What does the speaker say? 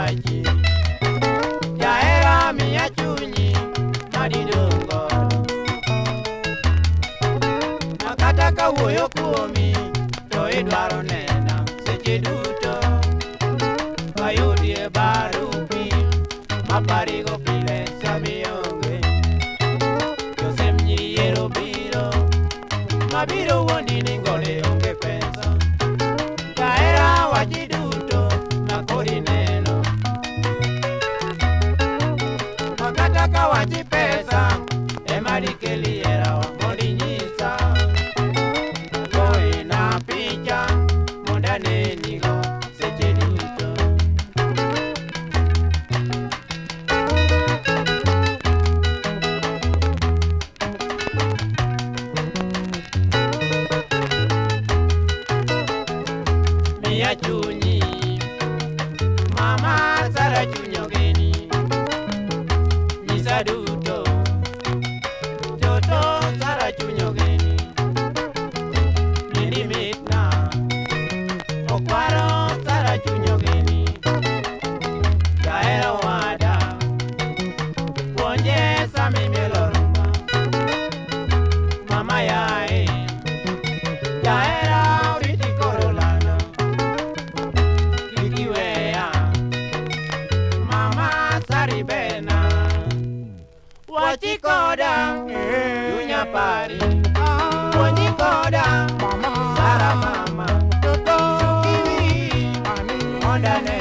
wachi Jaera miya chunyi madidongo Nakata kawuoyo kuomi to idwaro nena seche duto Kayudie barupi maparigo pile samionge Josem nyiriero biro mabiro wuondi ni ngode onge pesa Jaera wachi duto nakori neno Makata kawachi pesa emadikeli erawa mondi nyisa Goe na picha monda nenigo seche duto Miya chunyi Mama Sara chunyo geni Nyisa duto Toto Sara chunyo geni Nini mitna Okwaro Sara chunyo geni Jaera wada Ponye sami mieloruma Mama yae Jaera uriti korolana Kikiwea Mama Sari bena Wachikoda Dunya pari Wachikoda Sara mama Toto Sukiwi Ondane